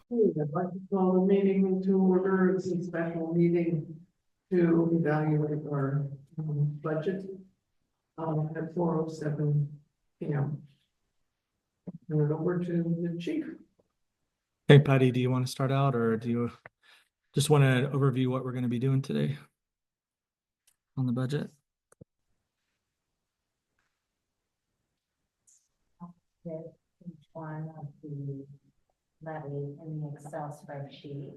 I'd like to call the meeting to order. It's a special meeting to evaluate our budget at 4:07 p.m. Turn it over to the chief. Hey, Patty, do you want to start out or do you just want to overview what we're going to be doing today on the budget? With each one of the levy in the Excel spreadsheet.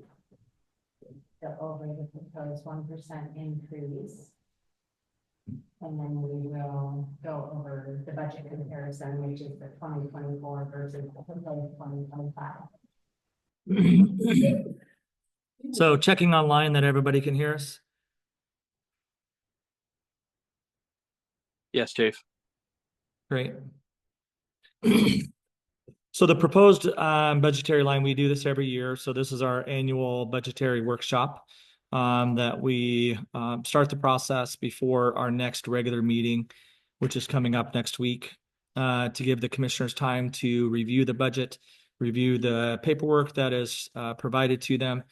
Go over the proposed 1% increase. And then we will go over the budget comparison, which is the 2024 versus the proposed 2025. So checking online that everybody can hear us. Yes, Chief. Great. So the proposed budgetary line, we do this every year. So this is our annual budgetary workshop that we start the process before our next regular meeting, which is coming up next week, to give the commissioners time to review the budget, review the paperwork that is provided to them,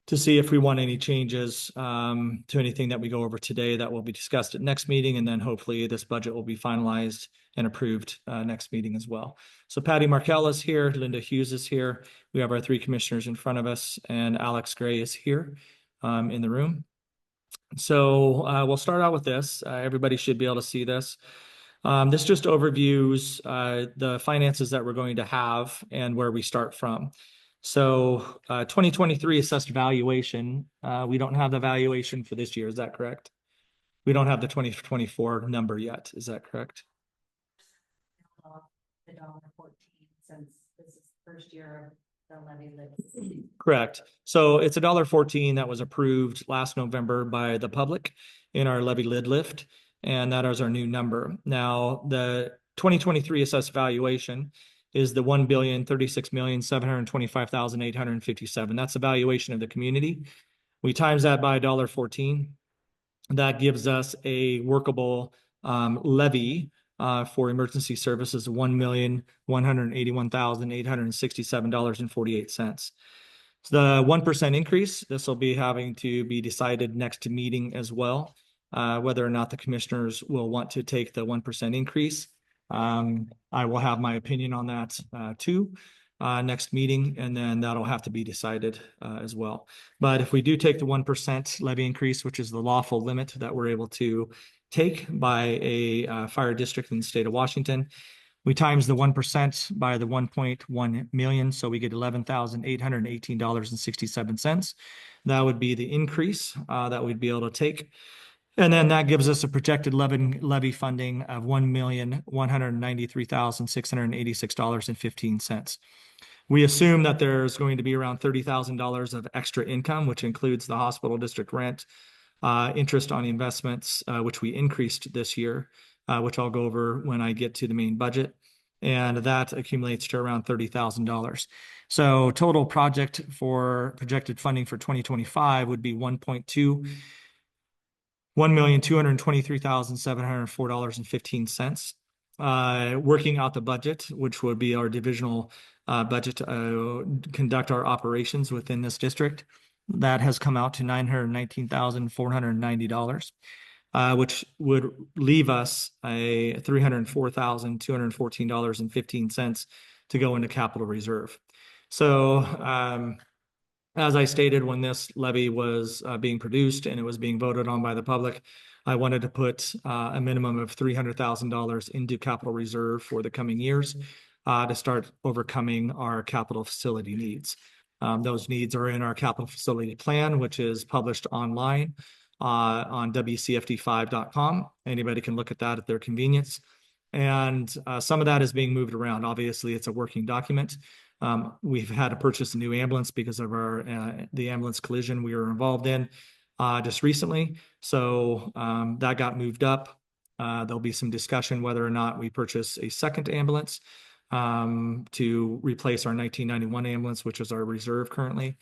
to see if we want any changes to anything that we go over today that will be discussed at next meeting. And then hopefully this budget will be finalized and approved next meeting as well. So Patty Markell is here, Linda Hughes is here. We have our three commissioners in front of us, and Alex Gray is here in the room. So we'll start out with this. Everybody should be able to see this. This just overviews the finances that we're going to have and where we start from. So 2023 assessed valuation, we don't have the valuation for this year. Is that correct? We don't have the 2024 number yet. Is that correct? The $1.14, since this is the first year of the levy list. Correct. So it's $1.14 that was approved last November by the public in our levy lid lift, and that is our new number. Now, the 2023 assessed valuation is the $1,036,725,857. That's the valuation of the community. We times that by $1.14. That gives us a workable levy for emergency services of $1,181,867.48. So the 1% increase, this will be having to be decided next meeting as well, whether or not the commissioners will want to take the 1% increase. I will have my opinion on that too next meeting, and then that'll have to be decided as well. But if we do take the 1% levy increase, which is the lawful limit that we're able to take by a fire district in the state of Washington, we times the 1% by the 1.1 million, so we get $11,818.67. That would be the increase that we'd be able to take. And then that gives us a projected levy funding of $1,193,686.15. We assume that there's going to be around $30,000 of extra income, which includes the hospital district rent, interest on investments, which we increased this year, which I'll go over when I get to the main budget. And that accumulates to around $30,000. So total project for projected funding for 2025 would be $1,223,704.15. Working out the budget, which would be our divisional budget to conduct our operations within this district, that has come out to $919,490, which would leave us a $304,214.15 to go into capital reserve. So as I stated, when this levy was being produced and it was being voted on by the public, I wanted to put a minimum of $300,000 into capital reserve for the coming years to start overcoming our capital facility needs. Those needs are in our capital facility plan, which is published online on WCFD5.com. Anybody can look at that at their convenience. And some of that is being moved around. Obviously, it's a working document. We've had to purchase a new ambulance because of the ambulance collision we were involved in just recently. So that got moved up. There'll be some discussion whether or not we purchase a second ambulance to replace our 1991 ambulance, which is our reserve currently.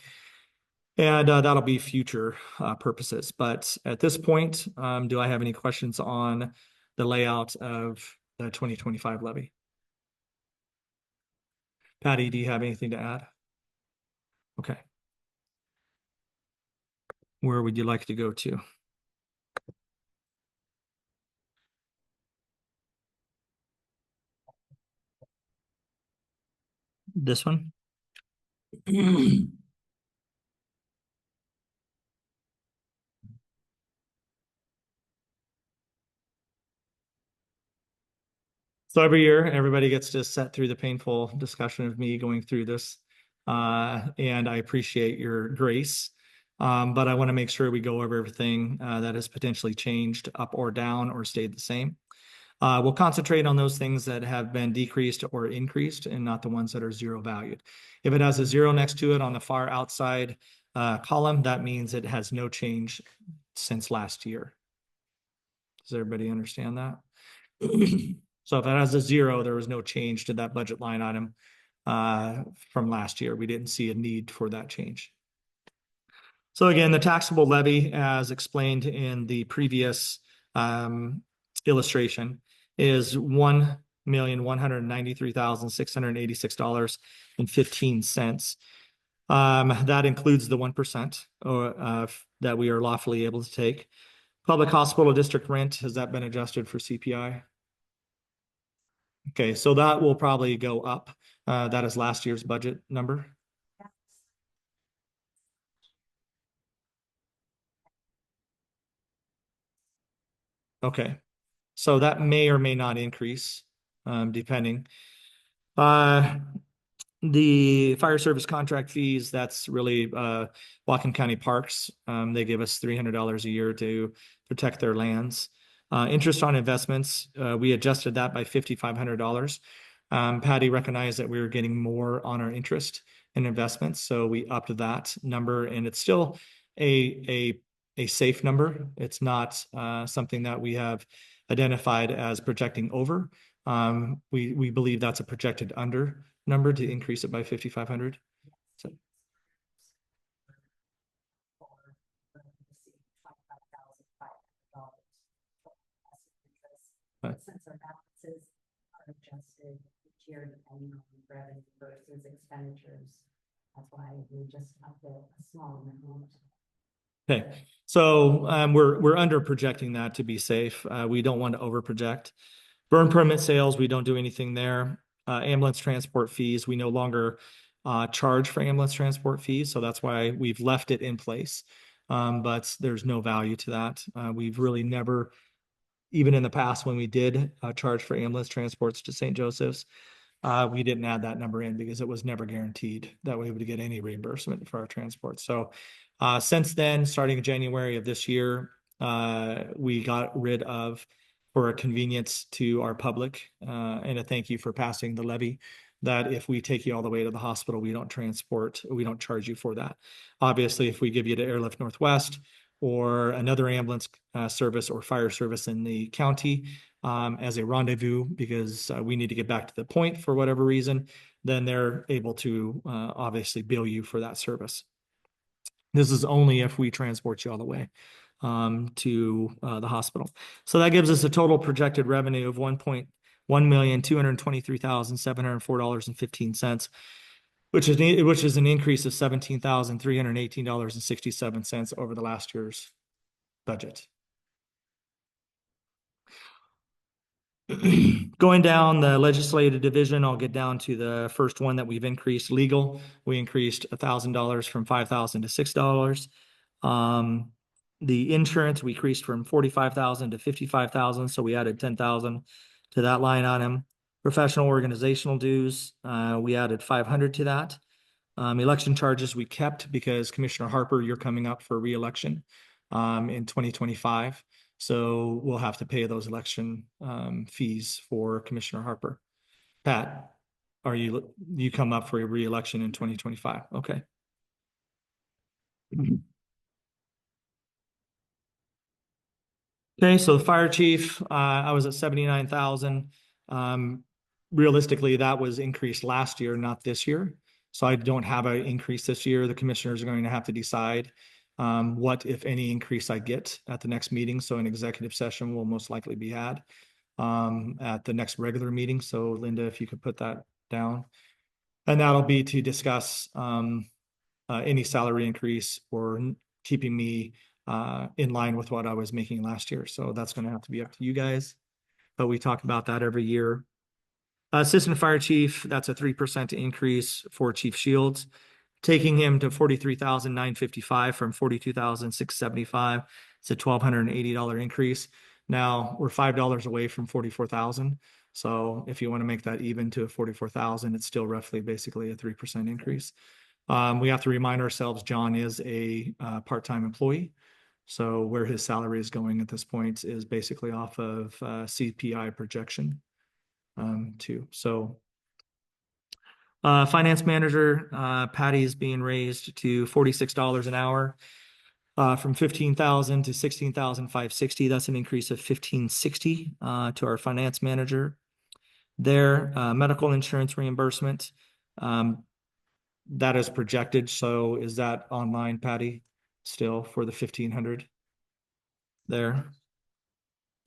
And that'll be future purposes. But at this point, do I have any questions on the layout of the 2025 levy? Patty, do you have anything to add? Okay. Where would you like to go to? This one? So every year, everybody gets to sit through the painful discussion of me going through this. And I appreciate your grace. But I want to make sure we go over everything that has potentially changed up or down or stayed the same. We'll concentrate on those things that have been decreased or increased and not the ones that are zero valued. If it has a zero next to it on the far outside column, that means it has no change since last year. Does everybody understand that? So if it has a zero, there was no change to that budget line item from last year. We didn't see a need for that change. So again, the taxable levy, as explained in the previous illustration, is $1,193,686.15. That includes the 1% that we are lawfully able to take. Public hospital district rent, has that been adjusted for CPI? Okay, so that will probably go up. That is last year's budget number. Okay, so that may or may not increase, depending. The fire service contract fees, that's really Whatcom County Parks. They give us $300 a year to protect their lands. Interest on investments, we adjusted that by $5,500. Patty recognized that we were getting more on our interest and investments, so we upped that number, and it's still a safe number. It's not something that we have identified as projecting over. We believe that's a projected under number to increase it by 5,500. So. Since our balances are adjusted each year depending on revenue versus expenditures, that's why we just upped a small amount. Okay, so we're under projecting that to be safe. We don't want to over project. Burn permit sales, we don't do anything there. Ambulance transport fees, we no longer charge for ambulance transport fees, so that's why we've left it in place. But there's no value to that. We've really never, even in the past when we did charge for ambulance transports to St. Joseph's, we didn't add that number in because it was never guaranteed that we would get any reimbursement for our transport. So since then, starting in January of this year, we got rid of, for a convenience to our public, and a thank you for passing the levy, that if we take you all the way to the hospital, we don't charge you for that. Obviously, if we give you to Airlift Northwest or another ambulance service or fire service in the county as a rendezvous, because we need to get back to the point for whatever reason, then they're able to obviously bill you for that service. This is only if we transport you all the way to the hospital. So that gives us a total projected revenue of $1,223,704.15, which is an increase of $17,318.67 over the last year's budget. Going down the legislative division, I'll get down to the first one that we've increased, legal. We increased $1,000 from $5,000 to $6,000. The insurance, we increased from $45,000 to $55,000, so we added $10,000 to that line item. Professional organizational dues, we added $500 to that. Election charges we kept because Commissioner Harper, you're coming up for re-election in 2025. So we'll have to pay those election fees for Commissioner Harper. Pat, you come up for a re-election in 2025? Okay. Okay, so the fire chief, I was at 79,000. Realistically, that was increased last year, not this year. So I don't have an increase this year. The commissioners are going to have to decide what, if any, increase I get at the next meeting. So an executive session will most likely be had at the next regular meeting. So Linda, if you could put that down. And that'll be to discuss any salary increase or keeping me in line with what I was making last year. So that's going to have to be up to you guys. But we talk about that every year. Assistant Fire Chief, that's a 3% increase for Chief Shields, taking him to 43,955 from 42,675. It's a $1,280 increase. Now we're $5 away from 44,000. So if you want to make that even to 44,000, it's still roughly basically a 3% increase. We have to remind ourselves John is a part-time employee. So where his salary is going at this point is basically off of CPI projection too. So finance manager, Patty is being raised to $46 an hour from 15,000 to 16,560. That's an increase of 1,560 to our finance manager. Their medical insurance reimbursement, that is projected. So is that online, Patty, still for the 1,500 there?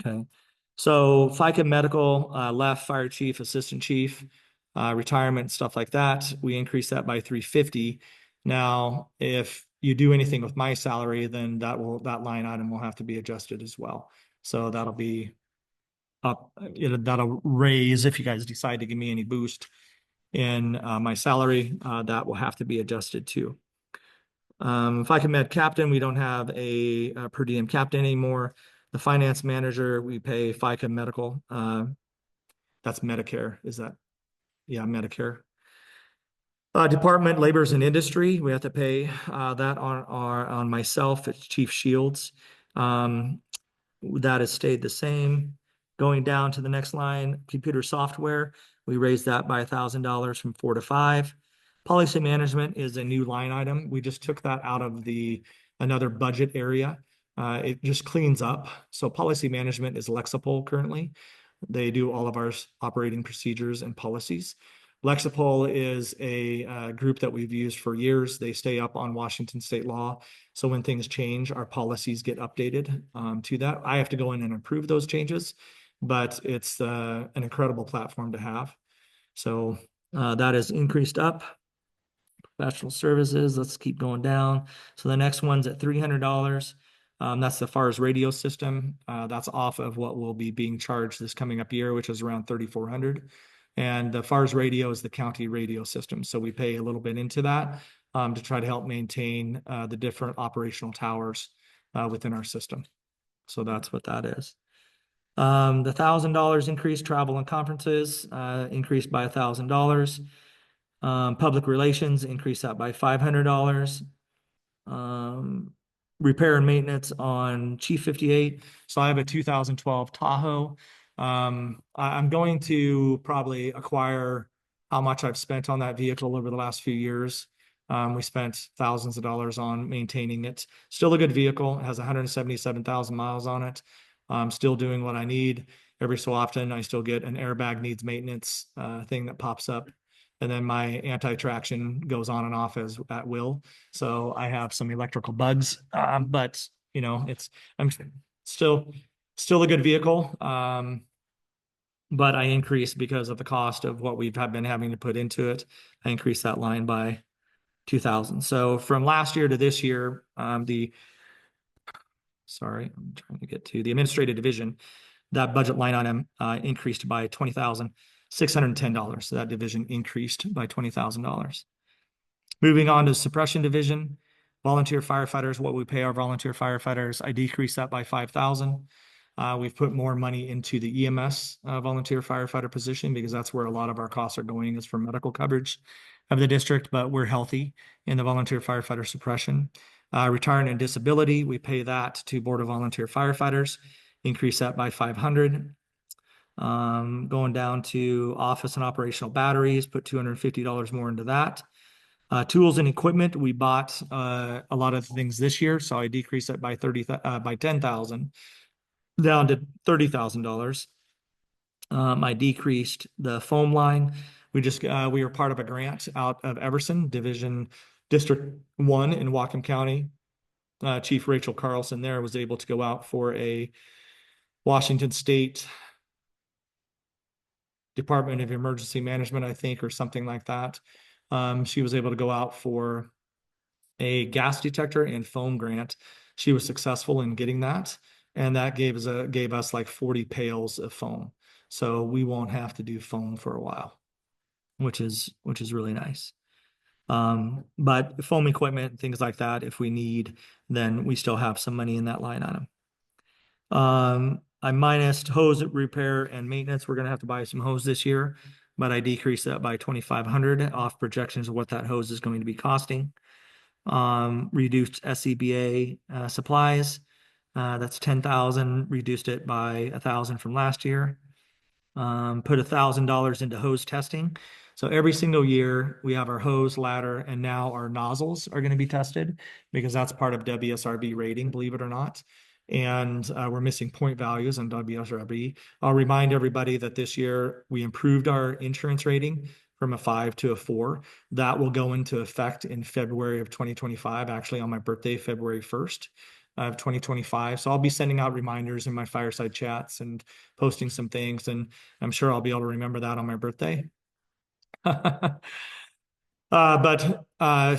Okay. So FICA medical, left, fire chief, assistant chief, retirement, stuff like that. We increase that by 350. Now, if you do anything with my salary, then that line item will have to be adjusted as well. So that'll be up, that'll raise if you guys decide to give me any boost in my salary, that will have to be adjusted too. FICA med captain, we don't have a per diem captain anymore. The finance manager, we pay FICA medical. That's Medicare, is that? Yeah, Medicare. Department Labors and Industry, we have to pay that on myself. It's Chief Shields. That has stayed the same. Going down to the next line, computer software, we raised that by $1,000 from 4 to 5. Policy management is a new line item. We just took that out of another budget area. It just cleans up. So policy management is Lexipol currently. They do all of our operating procedures and policies. Lexipol is a group that we've used for years. They stay up on Washington state law. So when things change, our policies get updated to that. I have to go in and approve those changes, but it's an incredible platform to have. So that is increased up. Professional services, let's keep going down. So the next one's at $300. That's the FARS radio system. That's off of what will be being charged this coming up year, which is around $3,400. And the FARS radio is the county radio system. So we pay a little bit into that to try to help maintain the different operational towers within our system. So that's what that is. The $1,000 increased travel and conferences increased by $1,000. Public relations increased that by $500. Repair and maintenance on Chief 58. So I have a 2012 Tahoe. I'm going to probably acquire how much I've spent on that vehicle over the last few years. We spent thousands of dollars on maintaining it. Still a good vehicle. It has 177,000 miles on it. I'm still doing what I need. Every so often, I still get an airbag needs maintenance thing that pops up. And then my anti-traction goes on and off at will. So I have some electrical bugs, but I'm still a good vehicle. But I increased because of the cost of what we've been having to put into it. I increased that line by 2,000. So from last year to this year, I'm trying to get to the administrative division. That budget line item increased by $20,610. So that division increased by $20,000. Moving on to suppression division, volunteer firefighters, what we pay our volunteer firefighters, I decreased that by $5,000. We've put more money into the EMS volunteer firefighter position because that's where a lot of our costs are going, is for medical coverage of the district, but we're healthy in the volunteer firefighter suppression. Retirement and disability, we pay that to Board of Volunteer Firefighters, increase that by $500. Going down to office and operational batteries, put $250 more into that. Tools and equipment, we bought a lot of things this year, so I decreased it by $10,000 down to $30,000. I decreased the foam line. We were part of a grant out of Everson, District 1 in Whatcom County. Chief Rachel Carlson there was able to go out for a Washington State Department of Emergency Management, I think, or something like that. She was able to go out for a gas detector and foam grant. She was successful in getting that, and that gave us like 40 pails of foam. So we won't have to do foam for a while, which is really nice. But foam equipment, things like that, if we need, then we still have some money in that line item. I minus hose repair and maintenance. We're gonna have to buy some hose this year, but I decreased that by 2,500 off projections of what that hose is going to be costing. Reduced SCBA supplies. That's 10,000. Reduced it by 1,000 from last year. Put $1,000 into hose testing. So every single year we have our hose, ladder, and now our nozzles are going to be tested because that's part of WSRB rating, believe it or not. And we're missing point values on WSRB. I'll remind everybody that this year we improved our insurance rating from a 5 to a 4. That will go into effect in February of 2025, actually on my birthday, February 1st of 2025. So I'll be sending out reminders in my fireside chats and posting some things, and I'm sure I'll be able to remember that on my birthday. But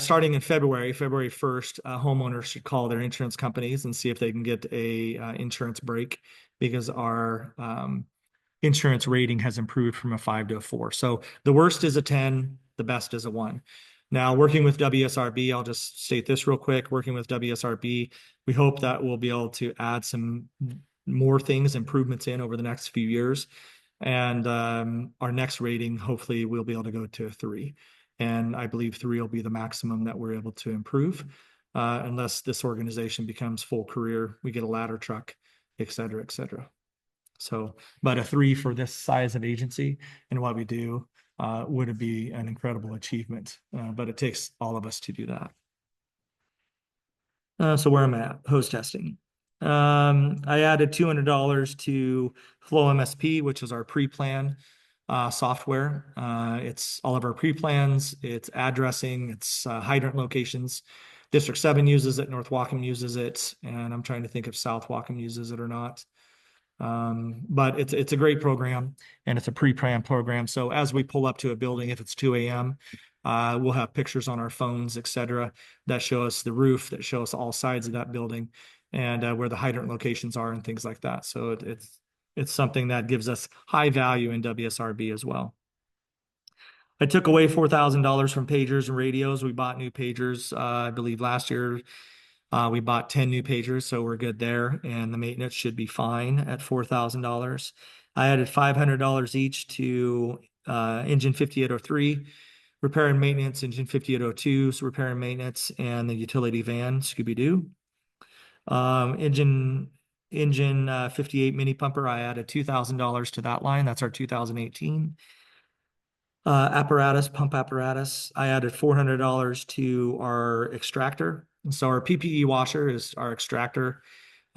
starting in February 1st, homeowners should call their insurance companies and see if they can get a insurance break because our insurance rating has improved from a 5 to a 4. So the worst is a 10, the best is a 1. Now, working with WSRB, I'll just state this real quick. Working with WSRB, we hope that we'll be able to add some more things, improvements in over the next few years. And our next rating, hopefully, we'll be able to go to a 3. And I believe 3 will be the maximum that we're able to improve, unless this organization becomes full career, we get a ladder truck, et cetera, et cetera. So, but a 3 for this size of agency and what we do would be an incredible achievement. But it takes all of us to do that. So where am I at? Hose testing. I added $200 to Flow MSP, which is our pre-plan software. It's all of our pre-plans, it's addressing, it's hydrant locations. District 7 uses it, North Whatcom uses it, and I'm trying to think if South Whatcom uses it or not. But it's a great program and it's a pre-planned program. So as we pull up to a building, if it's 2 a.m., we'll have pictures on our phones, et cetera, that show us the roof, that show us all sides of that building and where the hydrant locations are and things like that. So it's something that gives us high value in WSRB as well. I took away $4,000 from pagers and radios. We bought new pagers, I believe last year. We bought 10 new pagers, so we're good there, and the maintenance should be fine at $4,000. I added $500 each to engine 5803, repair and maintenance, engine 5802, so repair and maintenance, and the utility van, Scooby-Doo. Engine 58 mini pumper, I added $2,000 to that line. That's our 2018. Apparatus, pump apparatus, I added $400 to our extractor. So our PPE washer is our extractor.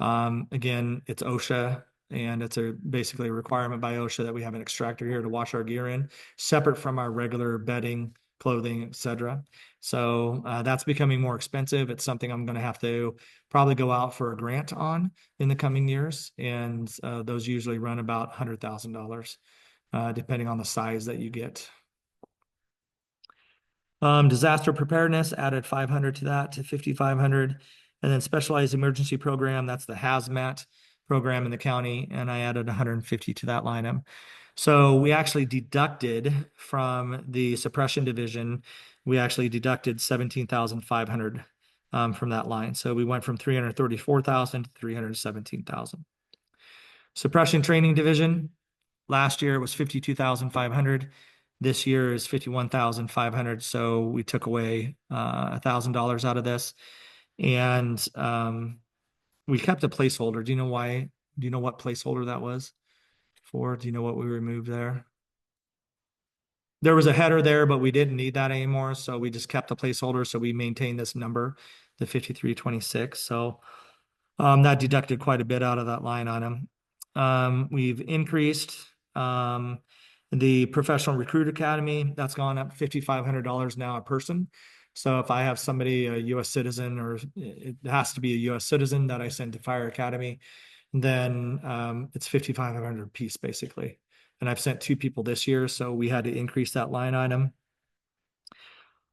Again, it's OSHA, and it's basically a requirement by OSHA that we have an extractor here to wash our gear in, separate from our regular bedding, clothing, etc. So that's becoming more expensive. It's something I'm going to have to probably go out for a grant on in the coming years, and those usually run about $100,000, depending on the size that you get. Disaster preparedness, added 500 to that, to 5,500. And then specialized emergency program, that's the hazmat program in the county, and I added 150 to that line item. So we actually deducted from the suppression division, we actually deducted 17,500 from that line. So we went from 334,000 to 317,000. Suppression training division, last year it was 52,500. This year is 51,500. So we took away $1,000 out of this, and we kept a placeholder. Do you know why? Do you know what placeholder that was for? Do you know what we removed there? There was a header there, but we didn't need that anymore. So we just kept the placeholder. So we maintained this number, the 5326. So that deducted quite a bit out of that line item. We've increased the Professional Recruit Academy. That's gone up $5,500 now a person. So if I have somebody, a U.S. citizen, or it has to be a U.S. citizen that I send to Fire Academy, then it's $5,500 piece basically. And I've sent 2 people this year, so we had to increase that line item.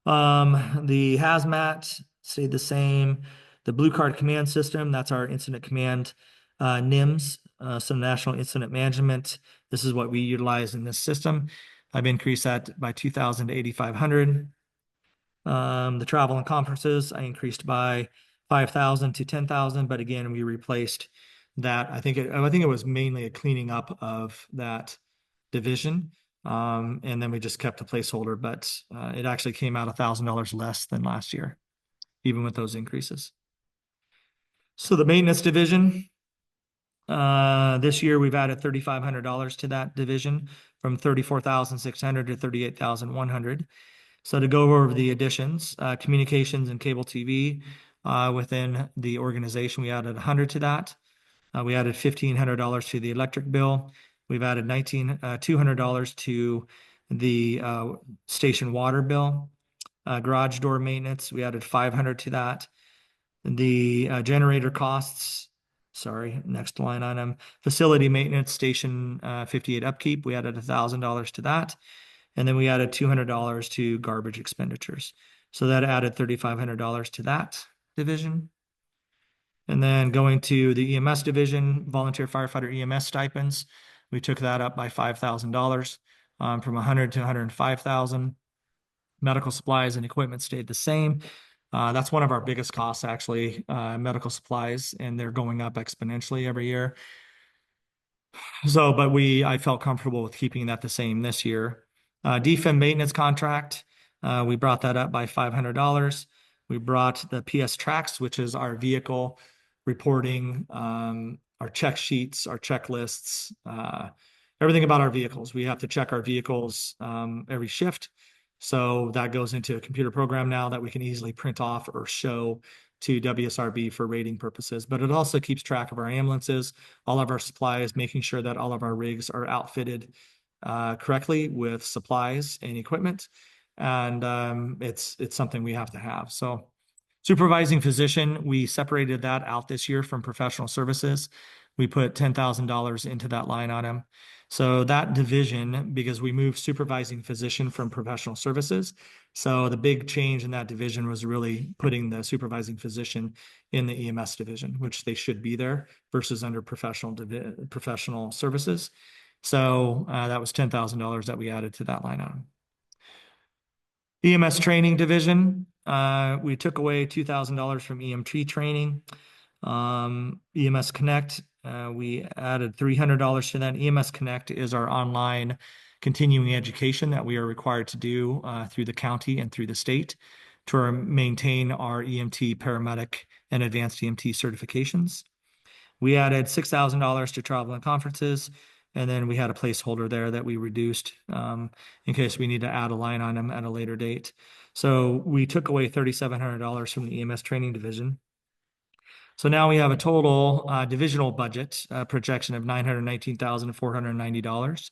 The hazmat, stayed the same. The Blue Card Command System, that's our incident command, NIMS, some National Incident Management. This is what we utilize in this system. I've increased that by 2,000 to 8,500. The travel and conferences, I increased by 5,000 to 10,000, but again, we replaced that. I think it was mainly a cleaning up of that division. And then we just kept a placeholder, but it actually came out $1,000 less than last year, even with those increases. So the maintenance division, this year we've added $3,500 to that division, from 34,600 to 38,100. So to go over the additions, communications and cable TV, within the organization, we added 100 to that. We added $1,500 to the electric bill. We've added $200 to the station water bill. Garage door maintenance, we added 500 to that. The generator costs, sorry, next line item, facility maintenance, station 58 upkeep, we added $1,000 to that. And then we added $200 to garbage expenditures. So that added $3,500 to that division. And then going to the EMS division, volunteer firefighter EMS stipends, we took that up by $5,000, from 100 to 105,000. Medical supplies and equipment stayed the same. That's one of our biggest costs, actually, medical supplies, and they're going up exponentially every year. So, but I felt comfortable with keeping that the same this year. DFM maintenance contract, we brought that up by $500. We brought the PS Tracks, which is our vehicle reporting, our check sheets, our checklists, everything about our vehicles. We have to check our vehicles every shift. So that goes into a computer program now that we can easily print off or show to WSRB for rating purposes. But it also keeps track of our ambulances, all of our supplies, making sure that all of our rigs are outfitted correctly with supplies and equipment. And it's something we have to have. So supervising physician, we separated that out this year from professional services. We put $10,000 into that line item. So that division, because we moved supervising physician from professional services. So the big change in that division was really putting the supervising physician in the EMS division, which they should be there, versus under professional services. So that was $10,000 that we added to that line item. EMS training division, we took away $2,000 from EMT training. EMS Connect, we added $300 to that. EMS Connect is our online continuing education that we are required to do through the county and through the state to maintain our EMT, paramedic, and advanced EMT certifications. We added $6,000 to travel and conferences, and then we had a placeholder there that we reduced in case we need to add a line on them at a later date. So we took away $3,700 from the EMS training division. So now we have a total divisional budget projection of $919,490.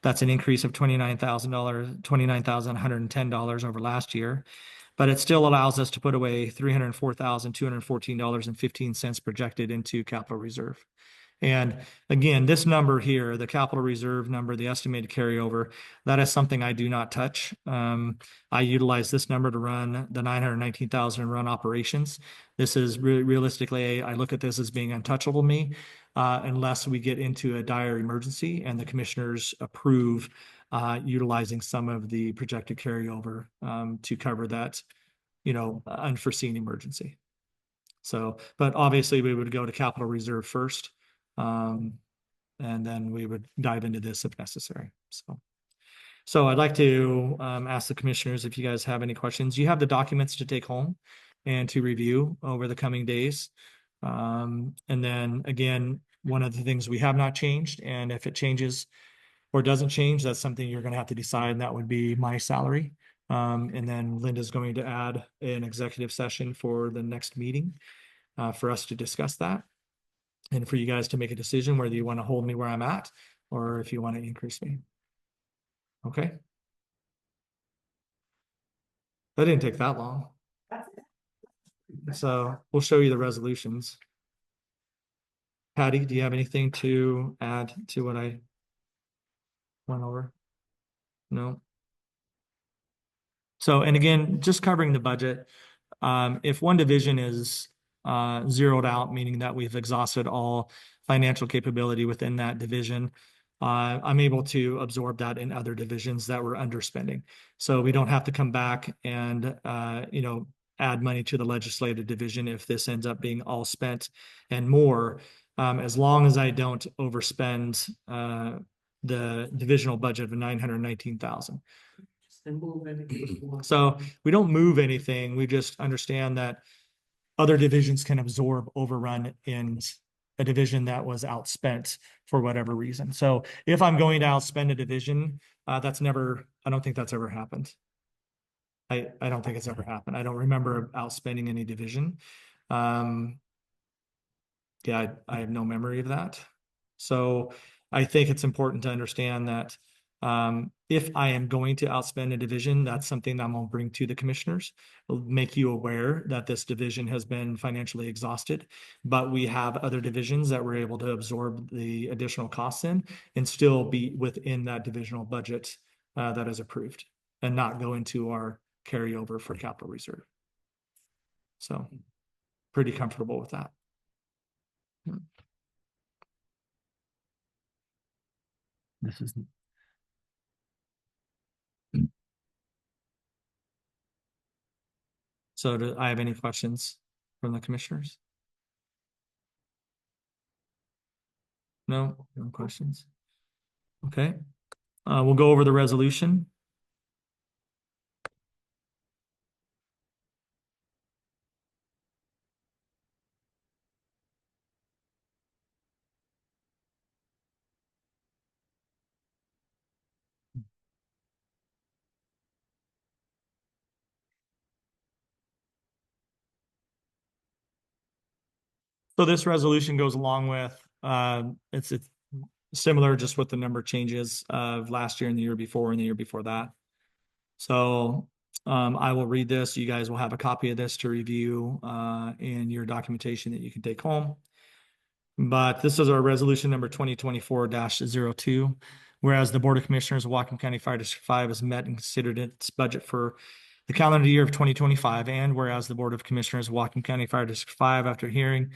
That's an increase of $29,110 over last year. But it still allows us to put away $304,214.15 projected into capital reserve. And again, this number here, the capital reserve number, the estimated carryover, that is something I do not touch. I utilize this number to run the 919,000 and run operations. This is realistically, I look at this as being untouchable to me, unless we get into a dire emergency and the commissioners approve utilizing some of the projected carryover to cover that, unforeseen emergency. So, but obviously we would go to capital reserve first. And then we would dive into this if necessary. So I'd like to ask the commissioners if you guys have any questions. You have the documents to take home and to review over the coming days. And then again, one of the things we have not changed, and if it changes or doesn't change, that's something you're going to have to decide, and that would be my salary. And then Linda's going to add an executive session for the next meeting for us to discuss that. And for you guys to make a decision whether you want to hold me where I'm at or if you want to increase me. Okay. That didn't take that long. So we'll show you the resolutions. Patty, do you have anything to add to what I went over? No. So, and again, just covering the budget, If one division is zeroed out, meaning that we've exhausted all financial capability within that division, I'm able to absorb that in other divisions that were underspending. So we don't have to come back and, add money to the legislative division if this ends up being all spent and more, as long as I don't overspend the divisional budget of 919,000. And move it. So we don't move anything. We just understand that other divisions can absorb overrun in a division that was outspent for whatever reason. So if I'm going to outspend a division, I don't think that's ever happened. I don't think it's ever happened. I don't remember outspending any division. Yeah, I have no memory of that. So I think it's important to understand that if I am going to outspend a division, that's something that I'm going to bring to the commissioners. It'll make you aware that this division has been financially exhausted, but we have other divisions that we're able to absorb the additional costs in and still be within that divisional budget that is approved and not go into our carryover for capital reserve. So pretty comfortable with that. This is. So do I have any questions from the commissioners? No questions. Okay, we'll go over the resolution. So this resolution goes along with, it's similar just with the number changes of last year and the year before and the year before that. So I will read this. You guys will have a copy of this to review in your documentation that you can take home. But this is our resolution number 2024-02. Whereas the Board of Commissioners of Whatcom County Fire District 5 has met and considered its budget for the calendar year of 2025. And whereas the Board of Commissioners of Whatcom County Fire District 5, after hearing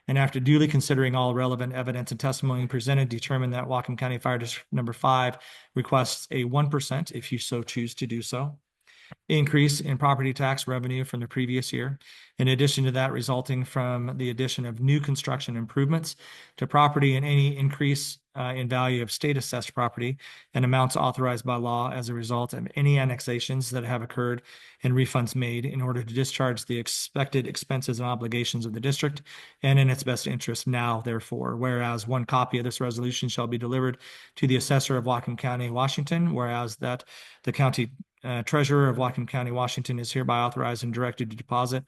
and after duly considering all relevant evidence and testimony presented, determined that Whatcom County Fire District number 5 requests a 1%, if you so choose to do so, increase in property tax revenue from the previous year. In addition to that, resulting from the addition of new construction improvements to property and any increase in value of state assessed property and amounts authorized by law as a result of any annexations that have occurred and refunds made in order to discharge the expected expenses and obligations of the district and in its best interest now, therefore. Whereas one copy of this resolution shall be delivered to the assessor of Whatcom County, Washington, whereas that the county treasurer of Whatcom County, Washington is hereby authorized and directed to deposit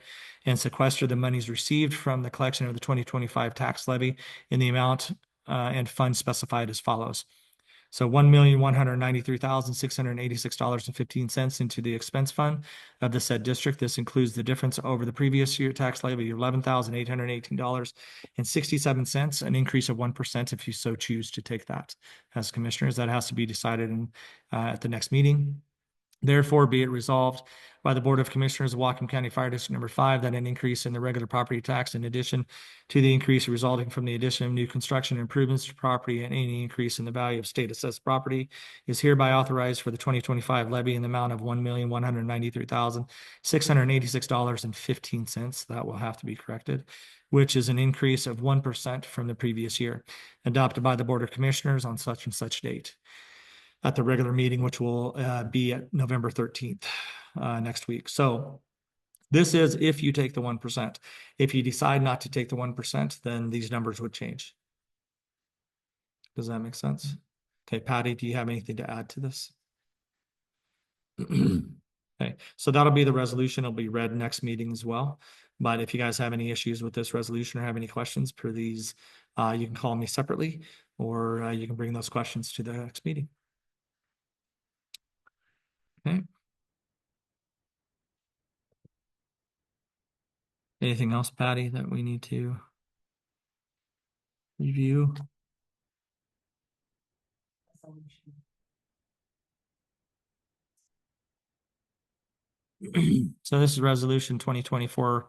and sequester the monies received from the collection of the 2025 tax levy in the amount and funds specified as follows. So $1,193,686.15 into the expense fund of the said district. This includes the difference over the previous year tax levy of $11,818.67, an increase of 1% if you so choose to take that as commissioners. That has to be decided at the next meeting. Therefore, be it resolved by the Board of Commissioners of Whatcom County Fire District number 5 that an increase in the regular property tax in addition to the increase resulting from the addition of new construction improvements to property and any increase in the value of state assessed property is hereby authorized for the 2025 levy in the amount of $1,193,686.15. That will have to be corrected, which is an increase of 1% from the previous year, adopted by the Board of Commissioners on such and such date at the regular meeting, which will be at November 13th next week. So this is if you take the 1%. If you decide not to take the 1%, then these numbers would change. Does that make sense? Okay, Patty, do you have anything to add to this? Okay, so that'll be the resolution. It'll be read next meeting as well. But if you guys have any issues with this resolution or have any questions per these, you can call me separately or you can bring those questions to the next meeting. Okay. Anything else, Patty, that we need to review? So this is resolution 2024-3,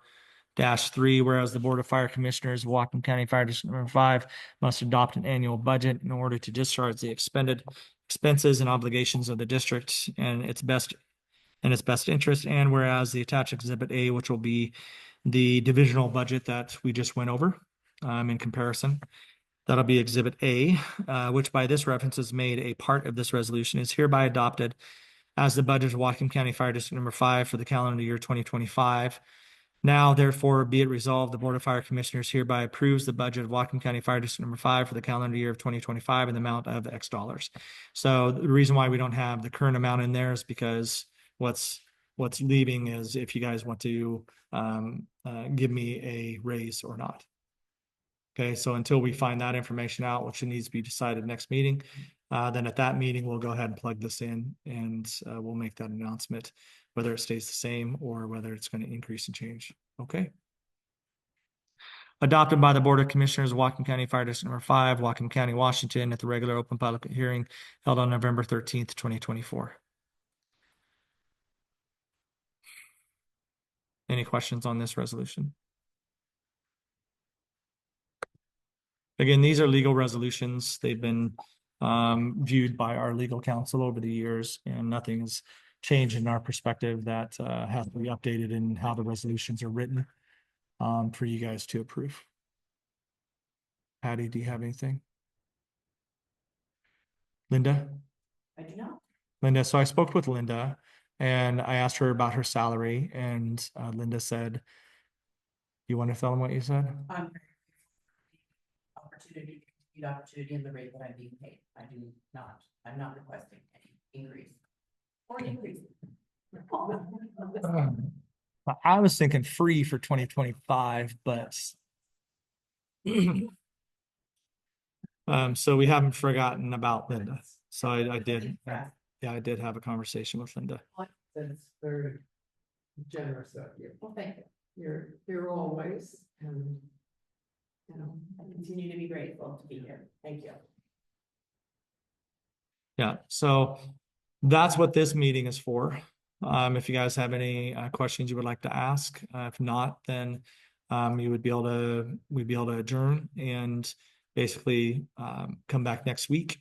whereas the Board of Fire Commissioners of Whatcom County Fire District number 5 must adopt an annual budget in order to discharge the expended expenses and obligations of the district and its best interest. And whereas the attached exhibit A, which will be the divisional budget that we just went over in comparison, that'll be exhibit A, which by this reference is made a part of this resolution, is hereby adopted as the budget of Whatcom County Fire District number 5 for the calendar year 2025. Now, therefore, be it resolved, the Board of Fire Commissioners hereby approves the budget of Whatcom County Fire District number 5 for the calendar year of 2025 in the amount of X dollars. So the reason why we don't have the current amount in there is because what's leaving is if you guys want to give me a raise or not. Okay, so until we find that information out, which needs to be decided next meeting, then at that meeting, we'll go ahead and plug this in and we'll make that announcement, whether it stays the same or whether it's going to increase and change. Okay. Adopted by the Board of Commissioners of Whatcom County Fire District number 5, Whatcom County, Washington, at the regular open public hearing held on November 13th, 2024. Any questions on this resolution? Again, these are legal resolutions. They've been viewed by our legal counsel over the years, and nothing has changed in our perspective that has to be updated in how the resolutions are written for you guys to approve. Patty, do you have anything? Linda? I do not. Linda, so I spoke with Linda and I asked her about her salary, and Linda said, you want to tell them what you said? Opportunity, continued opportunity in the rate that I'm being paid. I'm not requesting any increase or decrease. I was thinking free for 2025, but so we haven't forgotten about Linda. So I did, yeah, I did have a conversation with Linda. That's very generous of you. Well, thank you. You're here always, and you know, I continue to be grateful to be here. Thank you. Yeah, so that's what this meeting is for. If you guys have any questions you would like to ask, if not, then we'd be able to adjourn and basically come back next week,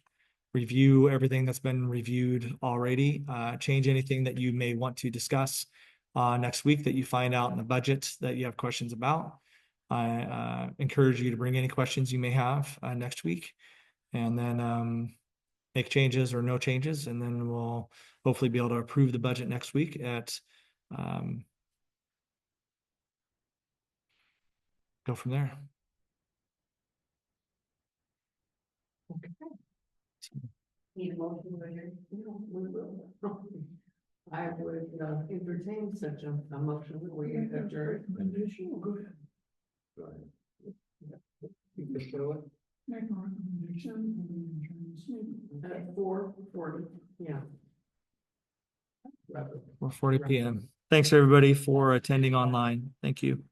review everything that's been reviewed already, change anything that you may want to discuss next week that you find out in the budget that you have questions about. I encourage you to bring any questions you may have next week, and then make changes or no changes, and then we'll hopefully be able to approve the budget next week at go from there. Need a motion to adjourn? no, we will. I would entertain such a motion that we adjourn. Go ahead. Go ahead. You can show it. Make a recommendation. At 4:40, yeah. 4:40 p.m. Thanks everybody for attending online. Thank you.